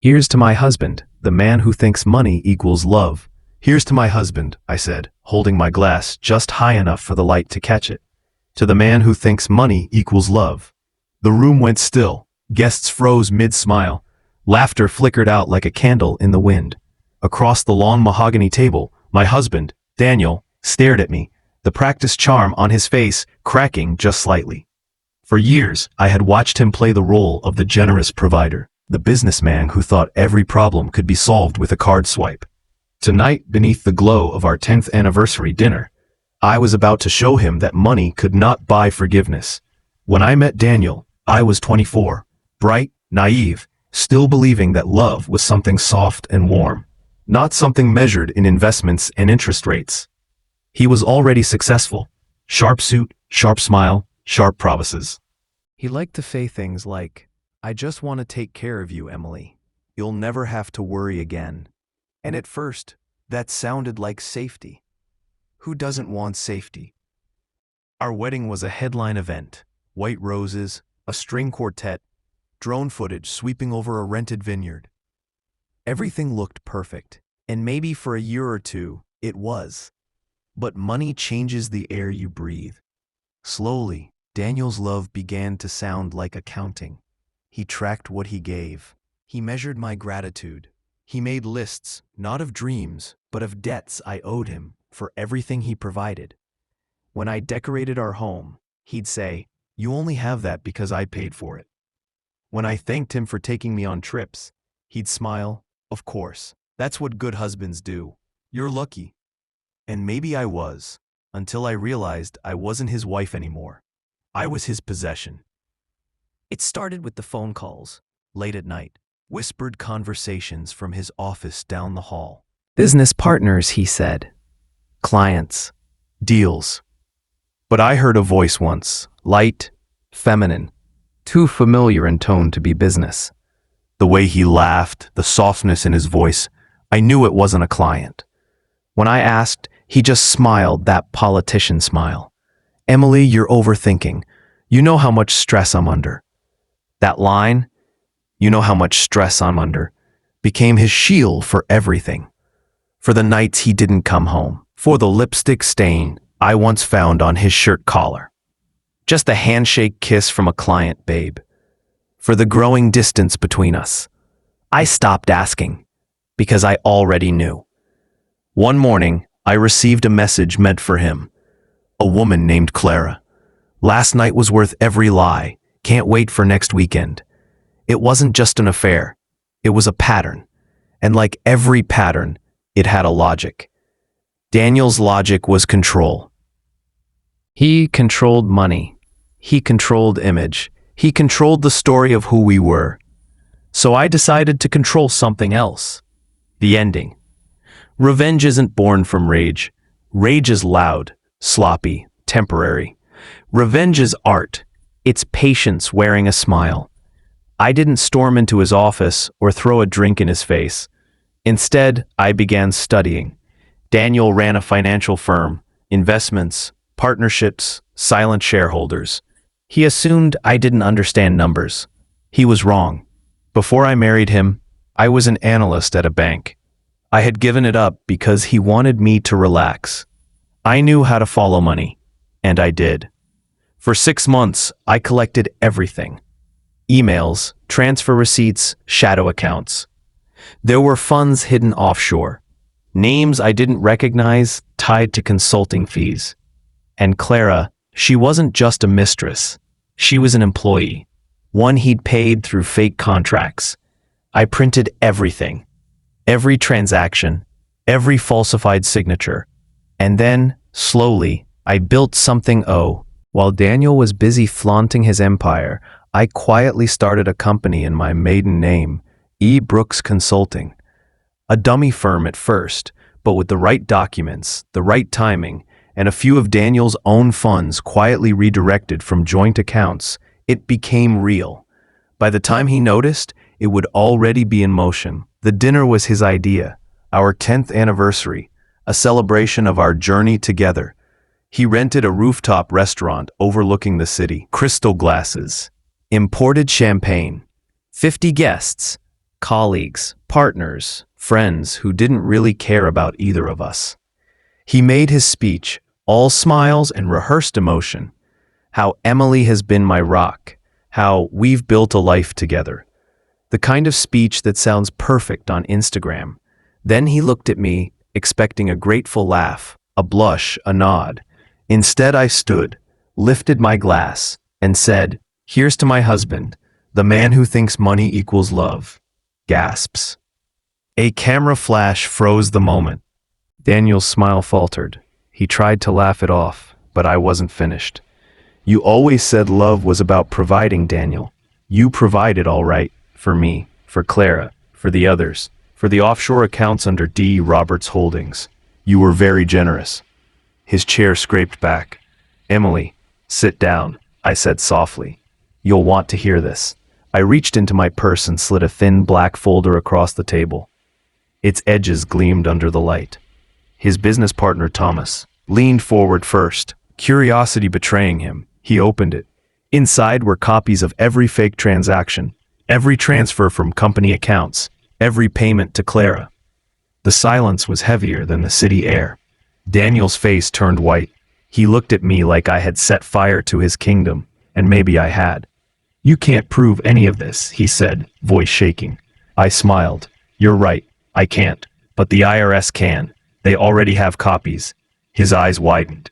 Here's to my husband, the man who thinks money equals love. Here's to my husband, I said, holding my glass just high enough for the light to catch it. To the man who thinks money equals love. The room went still. Guests froze mid-smile. Laughter flickered out like a candle in the wind. Across the long mahogany table, my husband, Daniel, stared at me, the practiced charm on his face cracking just slightly. For years, I had watched him play the role of the generous provider, the businessman who thought every problem could be solved with a card swipe. Tonight, beneath the glow of our 10th anniversary dinner, I was about to show him that money could not buy forgiveness. When I met Daniel, I was 24, bright, naive, still believing that love was something soft and warm, not something measured in investments and interest rates. He was already successful. Sharp suit, sharp smile, sharp promises. He liked to say things like, "I just want to take care of you, Emily. You'll never have to worry again." And at first, that sounded like safety. Who doesn't want safety? Our wedding was a headline event. White roses, a string quartet, drone footage sweeping over a rented vineyard. Everything looked perfect, and maybe for a year or two, it was. But money changes the air you breathe. Slowly, Daniel's love began to sound like accounting. He tracked what he gave. He measured my gratitude. He made lists, not of dreams, but of debts I owed him for everything he provided. When I decorated our home, he'd say, "You only have that because I paid for it." When I thanked him for taking me on trips, he'd smile, "Of course, that's what good husbands do. You're lucky." And maybe I was, until I realized I wasn't his wife anymore. I was his possession. It started with the phone calls, late at night, whispered conversations from his office down the hall. "Business partners," he said. "Clients. Deals." But I heard a voice once, light, feminine, too familiar in tone to be business. The way he laughed, the softness in his voice, I knew it wasn't a client. When I asked, he just smiled, that politician smile. "Emily, you're overthinking. You know how much stress I'm under." That line, "You know how much stress I'm under," became his shield for everything. For the nights he didn't come home, for the lipstick stain I once found on his shirt collar. Just a handshake kiss from a client babe. For the growing distance between us. I stopped asking, because I already knew. One morning, I received a message meant for him. A woman named Clara. "Last night was worth every lie. Can't wait for next weekend." It wasn't just an affair. It was a pattern. And like every pattern, it had a logic. Daniel's logic was control. He controlled money. He controlled image. He controlled the story of who we were. So I decided to control something else. The ending. Revenge isn't born from rage. Rage is loud, sloppy, temporary. Revenge is art. It's patience wearing a smile. I didn't storm into his office or throw a drink in his face. Instead, I began studying. Daniel ran a financial firm, investments, partnerships, silent shareholders. He assumed I didn't understand numbers. He was wrong. Before I married him, I was an analyst at a bank. I had given it up because he wanted me to relax. I knew how to follow money, and I did. For 6 months, I collected everything. Emails, transfer receipts, shadow accounts. There were funds hidden offshore. Names I didn't recognize tied to consulting fees. And Clara, she wasn't just a mistress. She was an employee. One he'd paid through fake contracts. I printed everything. Every transaction. Every falsified signature. And then, slowly, I built something. While Daniel was busy flaunting his empire, I quietly started a company in my maiden name, E. Brooks Consulting. A dummy firm at first, but with the right documents, the right timing, and a few of Daniel's own funds quietly redirected from joint accounts, it became real. By the time he noticed, it would already be in motion. The dinner was his idea, our 10th anniversary, a celebration of our journey together. He rented a rooftop restaurant overlooking the city, crystal glasses, imported champagne, 50 guests, colleagues, partners, friends who didn't really care about either of us. He made his speech, all smiles and rehearsed emotion. How Emily has been my rock, how we've built a life together. The kind of speech that sounds perfect on Instagram. Then he looked at me, expecting a grateful laugh, a blush, a nod. Instead, I stood, lifted my glass, and said, "Here's to my husband, the man who thinks money equals love." Gasps. A camera flash froze the moment. Daniel's smile faltered. He tried to laugh it off, but I wasn't finished. "You always said love was about providing, Daniel. You provided all right, for me, for Clara, for the others, for the offshore accounts under D. Roberts Holdings. You were very generous." His chair scraped back. "Emily, sit down," I said softly. "You'll want to hear this." I reached into my purse and slid a thin black folder across the table. Its edges gleamed under the light. His business partner, Thomas, leaned forward first, curiosity betraying him. He opened it. Inside were copies of every fake transaction, every transfer from company accounts, every payment to Clara. The silence was heavier than the city air. Daniel's face turned white. He looked at me like I had set fire to his kingdom, and maybe I had. "You can't prove any of this," he said, voice shaking. I smiled. "You're right, I can't, but the IRS can. They already have copies." His eyes widened.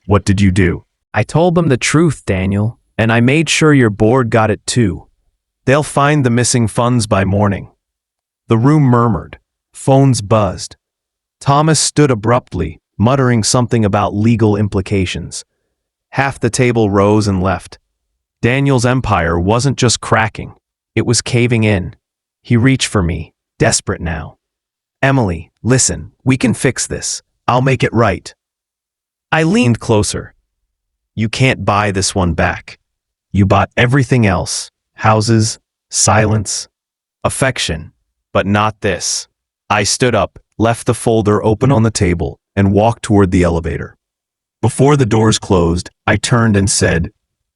What did you do?" "I told them the truth, Daniel, and I made sure your board got it too. They'll find the missing funds by morning." The room murmured. Phones buzzed. Thomas stood abruptly, muttering something about legal implications. Half the table rose and left. Daniel's empire wasn't just cracking, it was caving in. He reached for me, desperate now. "Emily, listen, we can fix this. I'll make it right." I leaned closer. "You can't buy this one back. You bought everything else. Houses, silence, affection, but not this." I stood up, left the folder open on the table, and walked toward the elevator. Before the doors closed, I turned and said,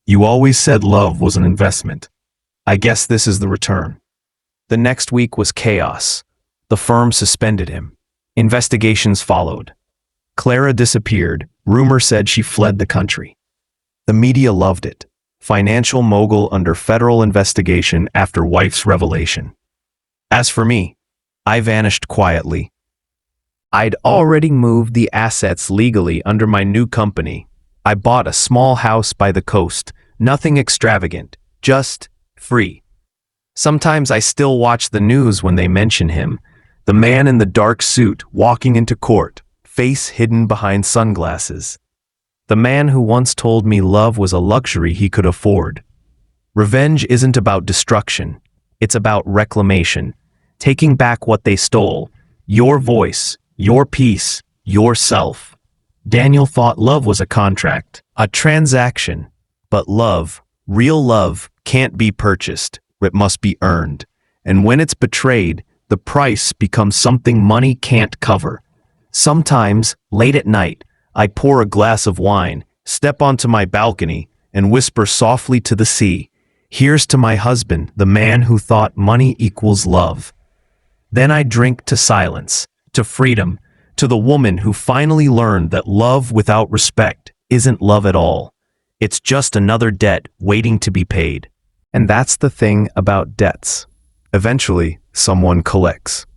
"You always said love was an investment. I guess this is the return." The next week was chaos. The firm suspended him. Investigations followed. Clara disappeared. Rumor said she fled the country. The media loved it. Financial mogul under federal investigation after wife's revelation. As for me, I vanished quietly. I'd already moved the assets legally under my new company. I bought a small house by the coast, nothing extravagant, just free. Sometimes I still watch the news when they mention him, the man in the dark suit walking into court, face hidden behind sunglasses. The man who once told me love was a luxury he could afford. Revenge isn't about destruction, it's about reclamation, taking back what they stole, your voice, your peace, yourself. Daniel thought love was a contract, a transaction, but love, real love, can't be purchased, it must be earned. And when it's betrayed, the price becomes something money can't cover. Sometimes, late at night, I pour a glass of wine, step onto my balcony, and whisper softly to the sea, "Here's to my husband, the man who thought money equals love." Then I drink to silence, to freedom, to the woman who finally learned that love without respect isn't love at all. It's just another debt waiting to be paid. And that's the thing about debts. Eventually, someone collects.